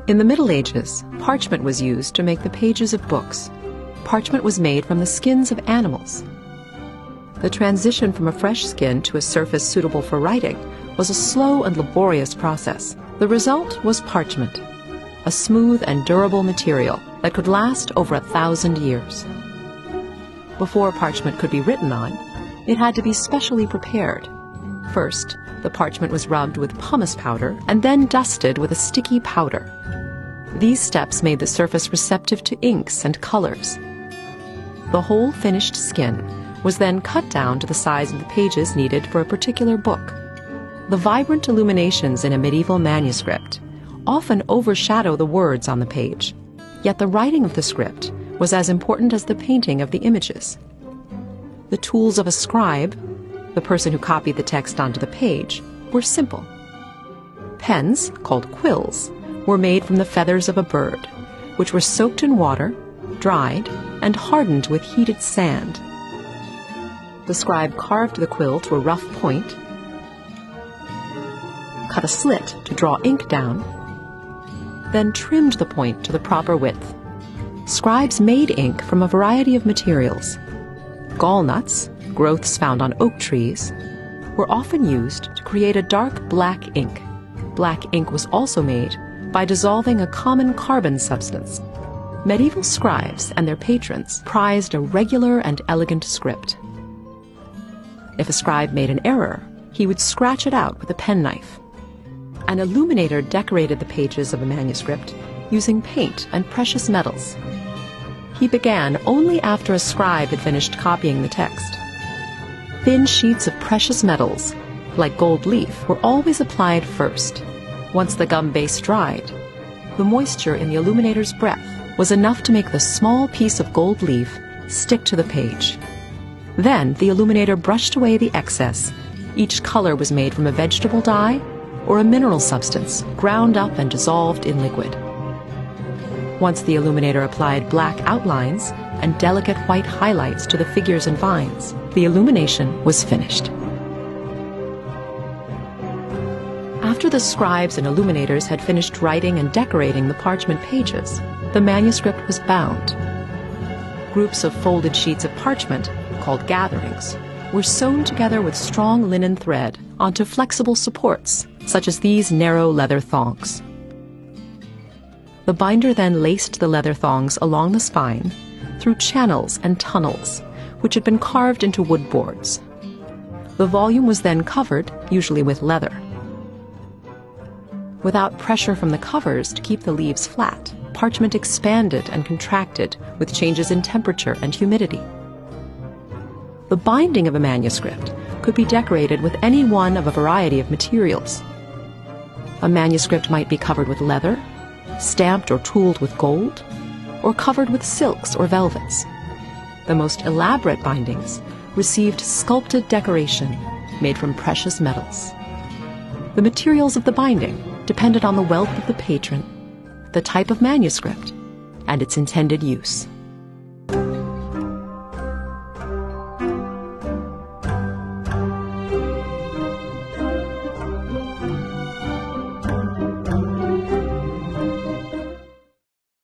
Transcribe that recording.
In the Middle Ages, parchment was used to make the pages of books. Parchment was made from the skins of animals. The transition from a fresh skin to a surface suitable for writing was a slow and laborious process. The result was parchment, a smooth and durable material that could last over 1,000 years. Before parchment could be written on, it had to be specially prepared. First, the parchment was rubbed with pumice powder and then dusted with a sticky powder. These steps made the surface receptive to inks and colors. The whole finished skin was then cut down to the size of the pages needed for a particular book. The vibrant illuminations in a medieval manuscript often overshadow the words on the page, yet the writing of the script was as important as the painting of the images. The tools of a scribe, the person who copied the text onto the page, were simple. Pens, called quills, were made from the feathers of a bird, which were soaked in water, dried, and hardened with heated sand. The scribe carved the quill to a rough point, cut a slit to draw ink down, then trimmed the point to the proper width. Scribes made ink from a variety of materials. Gallnuts, growths found on oak trees, were often used to create a dark black ink. Black ink was also made by dissolving a common carbon substance. Medieval scribes and their patrons prized a regular and elegant script. If a scribe made an error, he would scratch it out with a penknife. An illuminator decorated the pages of a manuscript using paint and precious metals. He began only after a scribe had finished copying the text. Thin sheets of precious metals, like gold leaf, were always applied first. Once the gum base dried, the moisture in the illuminator's breath was enough to make the small piece of gold leaf stick to the page. Then the illuminator brushed away the excess. Each color was made from a vegetable dye or a mineral substance ground up and dissolved in liquid. Once the illuminator applied black outlines and delicate white highlights to the figures and vines, the illumination was finished. After the scribes and illuminators had finished writing and decorating the parchment pages, the manuscript was bound. Groups of folded sheets of parchment, called gatherings, were sewn together with strong linen thread onto flexible supports, such as these narrow leather thongs. The binder then laced the leather thongs along the spine through channels and tunnels, which had been carved into wood boards. The volume was then covered, usually with leather. Without pressure from the covers to keep the leaves flat, parchment expanded and contracted with changes in temperature and humidity. The binding of a manuscript could be decorated with any one of a variety of materials. A manuscript might be covered with leather, stamped or tooled with gold, or covered with silks or velvets. The most elaborate bindings received sculpted decoration made from precious metals. The materials of the binding depended on the wealth of the patron, the type of manuscript, and its intended use.